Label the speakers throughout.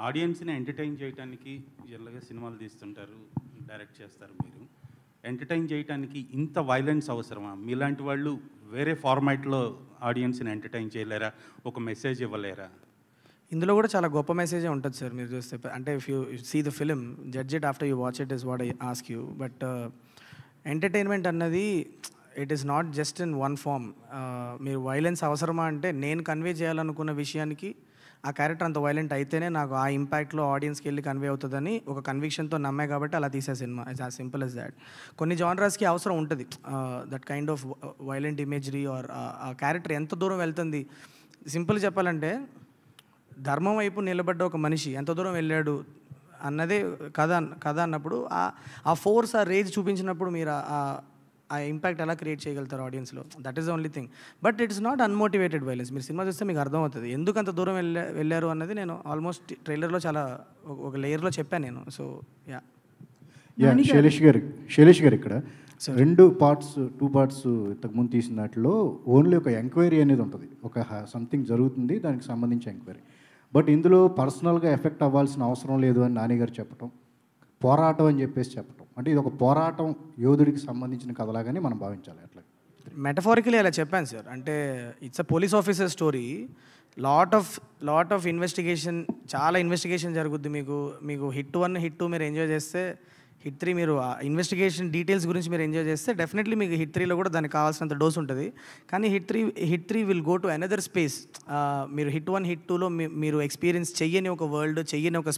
Speaker 1: ఆడియన్స్ని ఎంటర్టైన్ చేయడానికి జనరల్గా సినిమాలు తీస్తుంటారు, డైరెక్ట్ చేస్తారు మీరు. ఎంటర్టైన్ చేయడానికి ఇంత వైలెన్స్ అవసరమా? మీలాంటి వాళ్ళు వేరే ఫార్మాట్లో ఆడియన్స్ని ఎంటర్టైన్ చేయలేరా? ఒక మెసేజ్ ఇవ్వలేరా?
Speaker 2: ఇందులో కూడా చాలా గొప్ప మెసేజే ఉంటుంది సార్. మీరు చూస్తే అంటే if you see the film, judge it after you watch it is what I ask you. But entertainment అన్నది it is not just in one form. మీరు వైలెన్స్ అవసరమా అంటే నేను కన్వే చేయాలనుకున్న విషయానికి ఆ క్యారెక్టర్ అంత వైలెంట్ అయితేనే నాకు ఆ ఇంపాక్ట్లో ఆడియన్స్కి వెళ్ళి కన్వే అవుతుందని ఒక కన్విక్షన్తో నమ్మే కాబట్టి అలా తీసే cinema. It's as simple as that. కొన్ని జానరాస్కి అవసరం ఉంటుంది that kind of violent imagery or ఆ క్యారెక్టర్ ఎంత దూరం వెళ్తుంది. సింపుల్ చెప్పాలంటే ధర్మం వైపు నిలబడ్డ ఒక మనిషి ఎంత దూరం వెళ్ళాడు అన్నదే కథ అన్నప్పుడు ఆ ఫోర్స్, ఆ రేజ్ చూపించినప్పుడు మీరు ఆ ఇంపాక్ట్ ఎలా క్రియేట్ చేయగలుగుతారు ఆడియన్స్లో. That is the only thing. But it's not unmotivated violence. మీరు సినిమా చూస్తే మీకు అర్థమవుతుంది ఎందుకు అంత దూరం వెళ్ళారు అన్నది. నేను ఆల్మోస్ట్ ట్రైలర్లో చాలా ఒక లేయర్లో చెప్పాను నేను. So yeah.
Speaker 3: శైలేష్ గారు ఇక్కడ 2 పార్ట్స్ ఇంతకుముందు తీసిన దాంట్లో ఓన్లీ ఒక ఎంక్వైరీ అనేది ఉంటుంది. ఒక సంథింగ్ జరుగుతుంది, దానికి సంబంధించి ఎంక్వైరీ. బట్ ఇందులో పర్సనల్గా ఎఫెక్ట్ అవ్వాల్సిన అవసరం లేదు అని నాని గారు చెప్పటం, పోరాటం అని చెప్పేసి చెప్పటం, అంటే ఇది ఒక పోరాటం యోధుడికి సంబంధించిన కథలాగానే మనం భావించాలి. అట్లా
Speaker 2: మెటఫారికలీ అలా చెప్పాను సార్. అంటే it's a police officer story. Lot of investigation, చాలా ఇన్వెస్టిగేషన్ జరుగుద్ది. మీకు హిట్ 1 హిట్ 2 మీరు ఎంజాయ్ చేస్తే, హిట్ 3 మీరు ఇన్వెస్టిగేషన్ డీటెయిల్స్ గురించి మీరు ఎంజాయ్ చేస్తే డెఫినెట్లీ మీకు హిట్ 3లో కూడా దానికి కావాల్సినంత డోస్ ఉంటుంది. కానీ hit three will go to another space. మీరు హిట్ 1 హిట్ 2లో మీరు ఎక్స్పీరియన్స్ చెయ్యని ఒక వరల్డ్, చెయ్యని ఒక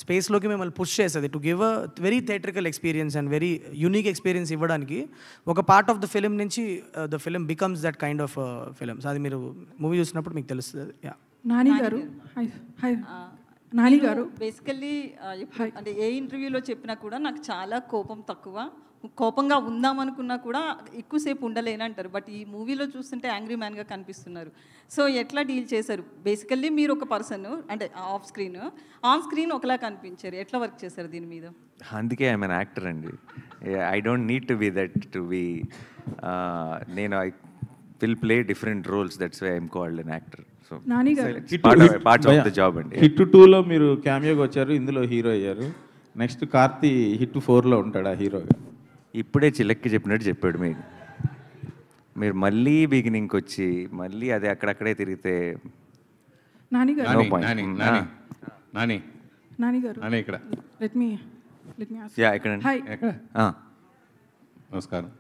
Speaker 2: స్పేస్లోకి మిమ్మల్ని పుష్ చేస్తుంది to give a very theatrical experience and very unique experience ఇవ్వడానికి. ఒక పార్ట్ ఆఫ్ ద ఫిలిం నుంచి the film becomes that kind of films. అది మీరు మూవీ చూసినప్పుడు మీకు తెలుస్తుంది. యా.
Speaker 4: నాని గారు, హాయ్. నాని గారు,
Speaker 5: బేసికల్లీ అంటే ఏ ఇంటర్వ్యూలో చెప్పినా కూడా నాకు చాలా కోపంగా ఉందామనుకున్నా కూడా ఎక్కువసేపు ఉండలేనంటారు. బట్ ఈ మూవీలో చూస్తుంటే యాంగ్రీ మ్యాన్గా కనిపిస్తున్నారు. సో ఎట్లా డీల్ చేశారు? బేసికల్లీ మీరు ఒక పర్సన్, అంటే ఆన్ స్క్రీన్ ఒకలా కనిపించారు. ఎట్లా వర్క్ చేశారు దీని మీద?
Speaker 6: అందుకే ఐఎమ్ అన్ యాక్టర్ అండి. I don't need to be that to be. నేను I will play different roles. That's why I'm called an actor.
Speaker 4: Nani garu,
Speaker 6: part of the job అండి.
Speaker 7: హిట్ 2లో మీరు క్యామియోగా వచ్చారు, ఇందులో హీరో అయ్యారు. నెక్స్ట్ కార్తీ హిట్ 4లో ఉంటాడా హీరోగా?
Speaker 6: ఇప్పుడే చిలక్కి చెప్పినట్టు చెప్పాడు. మీరు మళ్ళీ బిగినింగ్కి వచ్చి మళ్ళీ అదే అక్కడక్కడే తిరిగితే.
Speaker 4: నాని గారు,
Speaker 7: ఇక్కడ
Speaker 4: లెట్ మీ ఆస్క్.
Speaker 6: యా, ఇక్కడ.
Speaker 4: హాయ్.
Speaker 8: నమస్కారం.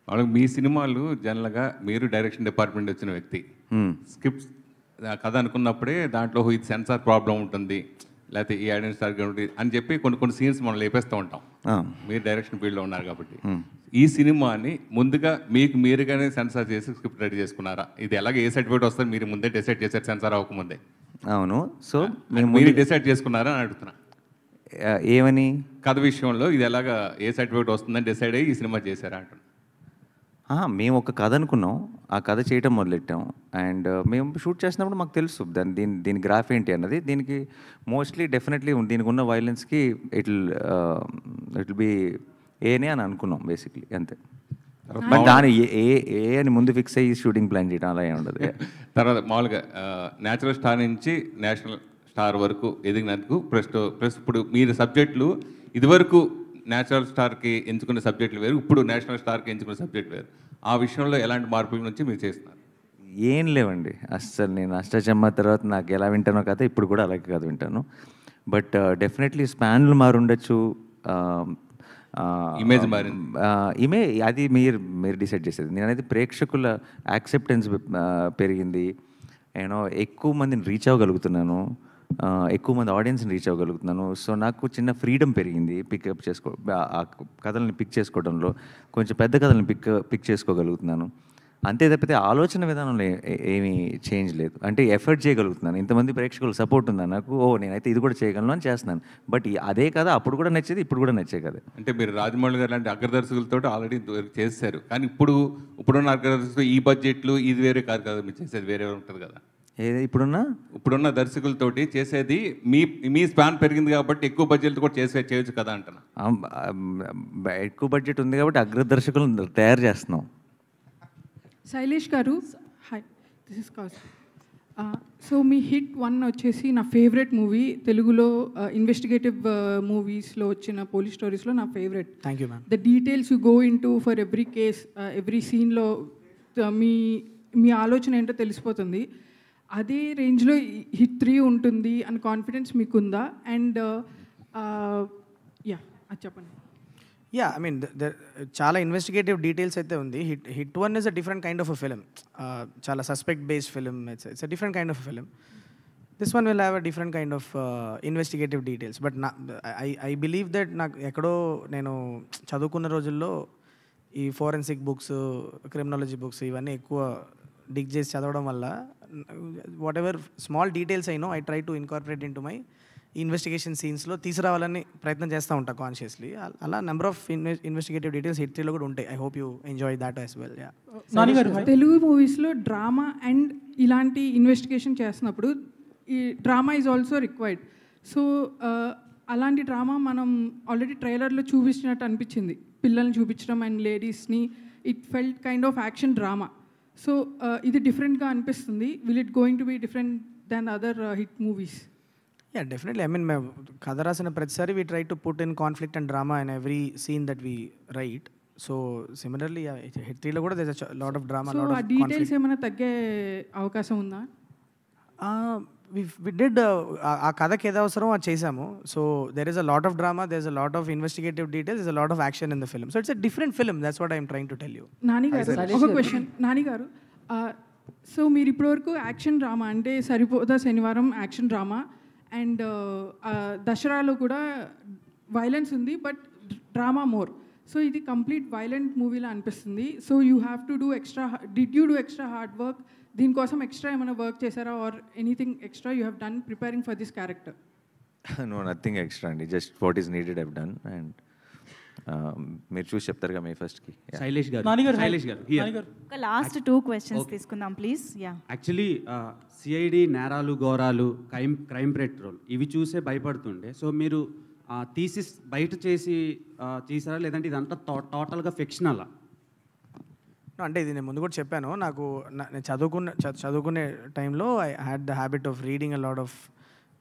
Speaker 8: వాళ్ళకి మీ సినిమాలు జనరల్గా మీరు డైరెక్షన్ డిపార్ట్మెంట్ వచ్చిన వ్యక్తి, స్క్రిప్ట్స్ కథ అనుకున్నప్పుడే దాంట్లో ఇది సెన్సార్ ప్రాబ్లం ఉంటుంది, లేకపోతే ఈ ఐడెంటిటీ అని చెప్పి కొన్ని సీన్స్ మనం లేపేస్తూ ఉంటాం. మీరు డైరెక్షన్ ఫీల్డ్లో ఉన్నారు కాబట్టి ఈ సినిమాని ముందుగా మీరుగానే సెన్సార్ చేసి స్క్రిప్ట్ రెడీ చేసుకున్నారా? ఇది ఎలాగ ఏ సర్టిఫికేట్ వస్తుంది మీరు ముందే డిసైడ్ చేశారు సెన్సార్ అవ్వకముందే?
Speaker 6: అవును. సో
Speaker 8: మీరు డిసైడ్ చేసుకున్నారా అని అడుగుతున్నా.
Speaker 6: ఏమని?
Speaker 8: కథ విషయంలో ఇది ఎలాగ ఏ సర్టిఫికేట్ వస్తుందని డిసైడ్ అయ్యి ఈ సినిమా చేశారా అంటున్నా.
Speaker 6: మేము ఒక కథ అనుకున్నాం, ఆ కథ చేయటం మొదలెట్టాం. అండ్ మేము షూట్ చేసినప్పుడు మాకు తెలుసు దీని గ్రాఫ్ ఏంటి అన్నది. దీనికి మోస్ట్లీ డెఫినెట్లీ దీనికి ఉన్న వైలెన్స్కి ఇట్ విల్ బి ఏనే అని అనుకున్నాం బేసిక్లీ, అంతే. బట్ దాని ఏ అని ముందు ఫిక్స్ అయ్యి షూటింగ్ ప్లాన్ చేయడం అలా ఏమి ఉండదు.
Speaker 8: తర్వాత మామూలుగా న్యాచురల్ స్టార్ నుంచి నేషనల్ స్టార్ వరకు ఎదిగినందుకు ప్లస్ ఇప్పుడు మీరు సబ్జెక్టులు ఇదివరకు నేచురల్ స్టార్కి ఎంచుకునే సబ్జెక్టులు వేరు, ఇప్పుడు నేషనల్ స్టార్కి ఎంచుకునే సబ్జెక్ట్ వేరు. ఆ విషయంలో ఎలాంటి మార్పుల నుంచి మీరు చేస్తున్నారు?
Speaker 6: ఏం లేవండి అస్సలు. నేను అష్టచమ్మ తర్వాత నాకు ఎలా వింటానో కథ ఇప్పుడు కూడా అలాగే కథ వింటాను. బట్ డెఫినెట్లీ స్పాన్లు మారుండొచ్చు,
Speaker 8: ఇమేజ్ మారింది.
Speaker 6: అది మీరు డిసైడ్ చేసేది. నేను అనేది ప్రేక్షకుల యాక్సెప్టెన్స్ పెరిగింది. నేను ఎక్కువ మందిని రీచ్ అవ్వగలుగుతున్నాను, ఎక్కువ మంది ఆడియన్స్ని రీచ్ అవ్వగలుగుతున్నాను. సో నాకు చిన్న ఫ్రీడమ్ పెరిగింది ఆ కథల్ని పిక్ చేసుకోవడంలో. కొంచెం పెద్ద కథల్ని పిక్ చేసుకోగలుగుతున్నాను. అంతే తప్పితే ఆలోచన విధానంలో ఏమీ చేంజ్ లేదు. అంటే ఎఫర్ట్ చేయగలుగుతున్నాను. ఇంతమంది ప్రేక్షకులు సపోర్ట్ ఉందా నాకు, నేనైతే ఇది కూడా చేయగలను అని చేస్తున్నాను. బట్ అదే కదా అప్పుడు కూడా నచ్చేది, ఇప్పుడు కూడా నచ్చే కదా.
Speaker 8: అంటే మీరు రాజమౌళి గారు లాంటి అగ్రదర్శకులతో ఆల్రెడీ చేశారు, కానీ ఇప్పుడున్న అగ్రదర్శకులు ఈ బడ్జెట్లు ఇది వేరే కాదు కదా, మీరు చేసేది వేరే ఉంటుంది కదా.
Speaker 6: ఇప్పుడున్న
Speaker 8: దర్శకులతోటి చేసేది మీ స్పాన్ పెరిగింది కాబట్టి ఎక్కువ బడ్జెట్ కూడా చేయొచ్చు కదా అంటున్నా.
Speaker 6: ఎక్కువ బడ్జెట్ ఉంది కాబట్టి అగ్రదర్శకులను తయారు చేస్తున్నాం.
Speaker 4: శైలేష్ గారు, hi, this is cows. So me hit 1 వచ్చేసి నా ఫేవరెట్ మూవీ, తెలుగులో ఇన్వెస్టిగేటివ్ మూవీస్లో వచ్చిన పోలీస్ స్టోరీస్లో నా favourite.
Speaker 2: Thank you ma'am.
Speaker 4: The details you go in to for every case, every సీన్లో మీ మీ ఆలోచన ఏంటో తెలిసిపోతుంది. అదే రేంజ్లో హిట్ 3 ఉంటుంది అని కాన్ఫిడెన్స్ మీకుందా? అండ్ యా, అది చెప్పండి.
Speaker 2: యా, ఐ మీన్ చాలా ఇన్వెస్టిగేటివ్ డీటెయిల్స్ అయితే ఉంది. Hit 1 is a different kind of a film. చాలా suspect based film. It's a different kind of film. This one will have a different kind of investigative details. But I believe that నాకు ఎక్కడో నేను చదువుకున్న రోజుల్లో ఈ forensic books, criminology books ఇవన్నీ ఎక్కువ డిగ్ చేసి చదవడం వల్ల వాట్ ఎవర్ స్మాల్ డీటెయిల్స్ అయినో I try to incorporate into my investigation సీన్స్లో తీసుకురావాలని ప్రయత్నం చేస్తూ ఉంటా కాన్షియస్లీ. అలా number of investigative details HIT 3లో కూడా ఉంటాయి. I hope you enjoy that as well. Yeah,
Speaker 4: Telugu మూవీస్లో డ్రామా అండ్ ఇలాంటి ఇన్వెస్టిగేషన్ చేస్తున్నప్పుడు ఈ drama is also required. So అలాంటి డ్రామా మనం ఆల్రెడీ ట్రైలర్లో చూపించినట్టు అనిపించింది, పిల్లల్ని చూపించడం అండ్ లేడీస్ని. It felt kind of action drama. So ఇది డిఫరెంట్గా అనిపిస్తుంది. Will it going to be different than other HIT movies?
Speaker 2: Yeah, definitely. I mean మేము కథ రాసిన ప్రతిసారి we try to put in conflict and drama in every scene that we write. So similarly HIT 3లో కూడా there is a lot of drama,
Speaker 4: so ఆ details ఏమైనా తగ్గే అవకాశం ఉందా?
Speaker 2: వి డిడ్ ఆ కథకి ఏదో అవసరం అది చేసాము. So there is a lot of drama, there is a lot of investigative details, is a lot of action in the film. So it's a different film. That's what I'm trying to tell you.
Speaker 4: Nani గారు, ఒక question. Nani గారు, so మీరు ఇప్పటివరకు action drama అంటే సరిపోదా శనివారం action drama, and దసరాలో కూడా violence ఉంది but drama more. So ఇది కంప్లీట్ వైలెంట్ మూవీలా అనిపిస్తుంది. So you have to do extra, did you do extra hard work? దీనికోసం ఎక్స్ట్రా ఏమైనా వర్క్ చేశారా, or anything extra you have done preparing for this character?
Speaker 6: No, nothing extra అండి. Just what is needed I've done. And మీరు చూసి చెప్తారుగా May ఫస్ట్కి.
Speaker 9: శైలేష్ గారు,
Speaker 10: ఒక last 2 questions తీసుకుందాం please. Yeah,
Speaker 9: actually CID Neralu Ghoralu crime petrol ఇవి చూసే భయపడుతుండే. సో మీరు థీసిస్ బయట చేసి తీసారా, లేదంటే ఇదంతా టోటల్గా ఫిక్షనలా?
Speaker 2: అంటే ఇది నేను ముందు కూడా చెప్పాను. నాకు నేను చదువుకునే టైంలో I had the habit of reading a lot of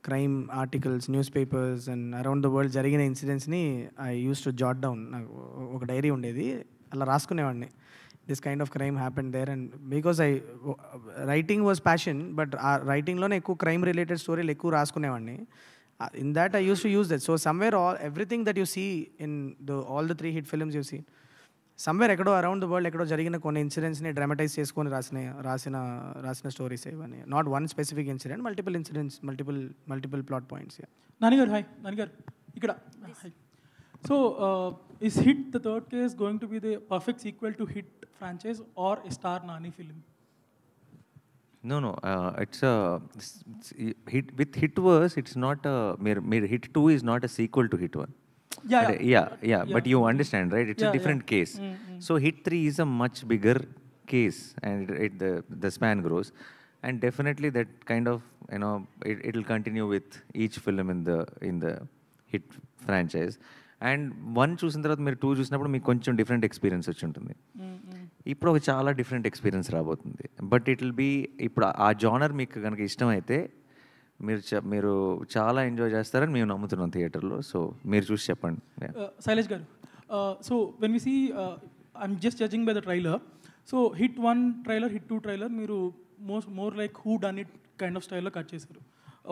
Speaker 2: crime articles, newspapers and around the world జరిగిన ఇన్సిడెంట్స్ని I use to jot down. నాకు ఒక డైరీ ఉండేది, అలా రాసుకునేవాడిని. This kind of crime happened there. And because writing was passion, but ఆ రైటింగ్లోనే ఎక్కువ క్రైమ్ రిలేటెడ్ స్టోరీలు ఎక్కువ రాసుకునేవాడిని. In that I use to use that. So somewhere everything that you see in all the 3 HIT films you see, somewhere ఎక్కడో around the world ఎక్కడో జరిగిన కొన్ని ఇన్సిడెంట్స్ని డ్రామటైజ్ చేసుకొని రాసిన స్టోరీస్ ఇవన్నీ. Not one specific incident, multiple incidents, multiple plot points.
Speaker 11: నానిగారు hi. నానిగారు ఇక్కడ. So is HIT the third case going to be the perfect sequel to HIT franchise or a star Nani film?
Speaker 6: No, it's a hit. With Hit Verse, it's not a. Hit 2 is not a sequel to Hit 1. Yeah. But you understand, right? It's a different case. So Hit 3 is a much bigger case, and the span grows, and definitely that kind of it'll continue with each film in the Hit franchise. And 1 చూసిన తర్వాత మీరు 2 చూసినప్పుడు మీకు కొంచెం different experience వచ్చి ఉంటుంది. ఇప్పుడు ఒక చాలా డిఫరెంట్ ఎక్స్పీరియన్స్ రాబోతుంది. బట్ ఇట్ విల్ బీ, ఇప్పుడు ఆ జానర్ మీకు కనుక ఇష్టమైతే మీరు చాలా ఎంజాయ్ చేస్తారని మేము నమ్ముతున్నాం థియేటర్లో. సో మీరు చూసి చెప్పండి.
Speaker 11: Shailesh garu, so when we see, I'm just judging by the trailer. So HIT 1 trailer, HIT 2 trailer మీరు more like who done it kind of స్టైల్లో కట్ చేశారు,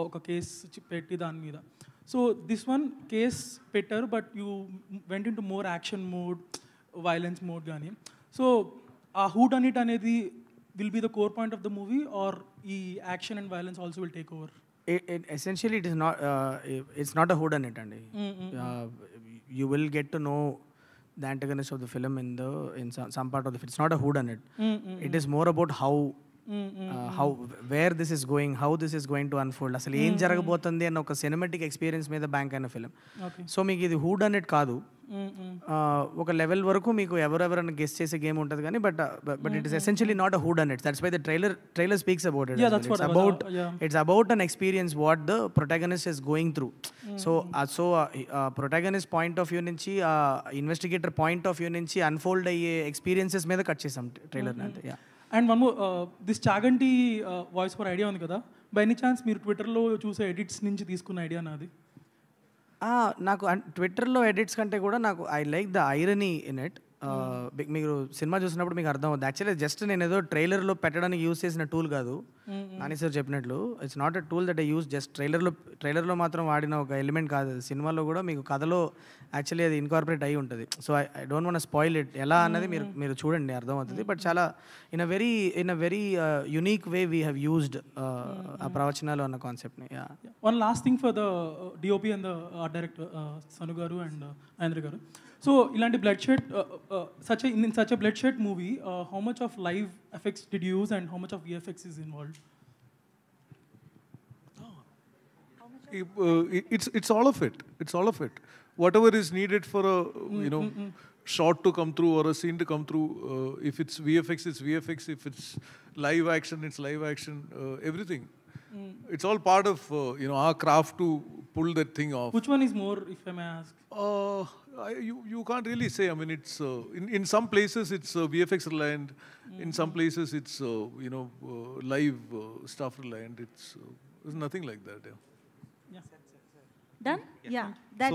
Speaker 11: ఒక కేస్ పెట్టి దాని మీద. సో దిస్ వన్ కేస్ పెట్టారు, but you went into more action mode, violence mode కానీ. So ఆ హూ డన్ ఇట్ అనేది will be the core point of the movie, or ఈ action and violence also will take over?
Speaker 2: Essentially it is not, it's not a whodunit andi. You will get to know the antagonist of the film in some part of the film. It's not a whodunit. It is more about how where this is going, how this is going to unfold, asalu em jaragabotundi anna oka cinematic experience మీద bank అయిన film. So మీకు ఇది who done it కాదు, ఒక level వరకు మీకు ఎవరెవరన్నా guess చేసే game ఉంటుంది కానీ, but it is essentially not a who done it. That's why the trailer speaks about it. It's about an experience what the protagonist is going through. So protagonist point of view నుంచి, investigator point of view నుంచి unfold అయ్యే experiences మీద cut చేసాం trailer అంటే.
Speaker 11: And one more, this Chaganti voice for idea ఉంది కదా, by any chance మీరు ట్విట్టర్లో చూసే ఎడిట్స్ నుంచి తీసుకున్న ఐడియా నాది?
Speaker 2: నాకు ట్విట్టర్లో ఎడిట్స్ కంటే కూడా నాకు I like the irony in it. మీరు సినిమా చూసినప్పుడు మీకు అర్థం అవుతుంది. యాక్చువల్లీ జస్ట్ నేను ఏదో ట్రైలర్లో పెట్టడానికి యూస్ చేసిన టూల్ కాదు, నాని సార్ చెప్పినట్లు. It's not a tool that I use just ట్రైలర్లో మాత్రం వాడిన ఒక ఎలిమెంట్ కాదు. సినిమాలో కూడా మీకు కథలో యాక్చువల్లీ అది ఇన్కార్పొరేట్ అయి ఉంటుంది. So I don't want spoil it ఎలా అన్నది మీరు చూడండి, అర్థమవుతుంది. బట్ చాలా in a very unique way we have used ఆ ప్రవచనాలు అన్న కాన్సెప్ట్ని.
Speaker 11: One last thing for the DOP and the art director Sanu garu and Andhra garu. So ఇలాంటి bloodshed, in such a blood shed movie, how much of live effects did you use and how much of VFX is involved?
Speaker 12: It's all of it. It's all of it. Whatever is needed for a shot to come through or a scene to come through. If it's VFX, it's VFX. If it's live action, it's live action. Everything. It's all part of our craft to pull that thing off.
Speaker 11: Which one is more, if I may ask?
Speaker 12: You can't really say. I mean, it's in some places it's VFX reliant. In some places it's live stuff reliant. There's nothing like that.
Speaker 10: Done? Yeah. That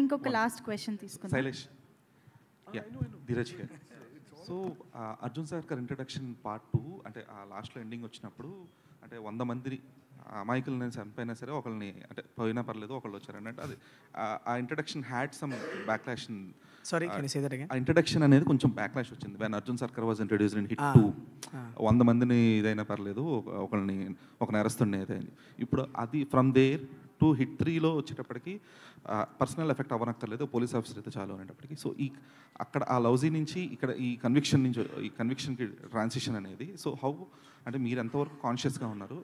Speaker 10: ఇంకొక last question తీసుకుందాం.
Speaker 13: శైలేష్, ధీరజ్ గారు. So Arjun sir గారి introduction part 2 అంటే ఆ లాస్ట్లో ending వచ్చినప్పుడు అంటే 100 మంది అమాయకులని చనిపోయినా సరే ఒకళ్ళని అంటే పోయినా పర్లేదు ఒకళ్ళు వచ్చారు అన్నట్టు అది ఆ introduction had some backlash.
Speaker 2: Sorry, can you say that again?
Speaker 13: ఆ ఇంట్రడక్షన్ అనేది కొంచెం బ్యాక్లాష్ వచ్చింది. వెన్ అర్జున్ సర్కార్ వాజ్ ఇంట్రడ్యూస్డ్ ఇన్ హిట్ 2, 100 మందిని ఇదైనా పర్లేదు ఒకళ్ళని ఒక నేరస్తుడిని ఏదైనా. ఇప్పుడు అది ఫ్రమ్ దేర్ టు హిట్ 3లో వచ్చేటప్పటికి పర్సనల్ ఎఫెక్ట్ అవ్వనక్కర్లేదు, పోలీస్ ఆఫీసర్ అయితే చాలు అనేటప్పటికి. సో అక్కడ ఆ లౌజీ నుంచి ఇక్కడ ఈ కన్విక్షన్కి ట్రాన్సిషన్ అనేది. సో హౌ అంటే మీరు ఎంతవరకు కాన్షియస్గా ఉన్నారు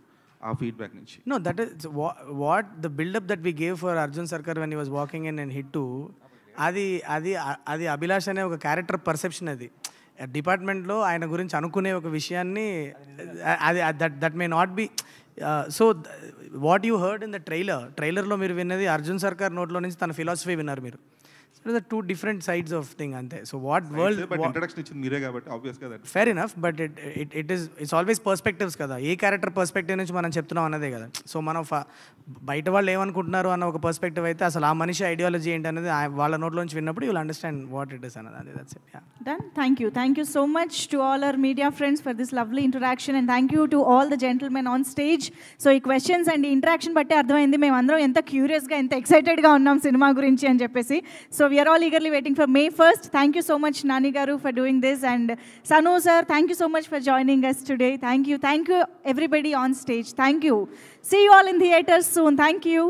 Speaker 13: ఆ ఫీడ్బ్యాక్ నుంచి?
Speaker 2: No, that is what the build-up that we gave for Arjun Sarkar when he was walking in Hit 2, అది అభిలాష్ అనే ఒక క్యారెక్టర్ పర్సెప్షన్. అది డిపార్ట్మెంట్లో ఆయన గురించి అనుకునే ఒక విషయాన్ని అది that may not be. So what you heard in the ట్రైలర్లో మీరు విన్నది అర్జున్ సర్కార్ నోట్లో నుంచి తన ఫిలాసఫీ విన్నారు మీరు. So the two different sides of thing ante. So what world
Speaker 13: introduction ichindi mere kabatti obvious ga that
Speaker 2: fair enough, but it's always perspectives kada. A character perspective నుంచి మనం చెప్తున్నాం అన్నదే కదా. సో మనం బయట వాళ్ళు ఏమనుకుంటున్నారు అన్న ఒక పర్స్పెక్టివ్ అయితే అసలు ఆ మనిషి ఐడియాలజీ ఏంటి అనేది వాళ్ళ నోట్లో నుంచి విన్నప్పుడు you will understand what it is అన్నది. That's it. Yeah,
Speaker 10: done. Thank you so much to all our media friends for this lovely interaction and thank you to all the gentlemen on stage. So ఈ questions and interaction బట్టి అర్థమైంది మేమందరం ఎంత క్యూరియస్గా ఎంత ఎక్సైటెడ్గా ఉన్నాం cinema గురించి అని చెప్పేసి. So we are all eagerly waiting for May 1st. Thank you so much, Nani Garu, for doing this, and Sanu sir, thank you so much for joining us today. Thank you everybody on stage. Thank you. See you all in theaters soon. Thank you.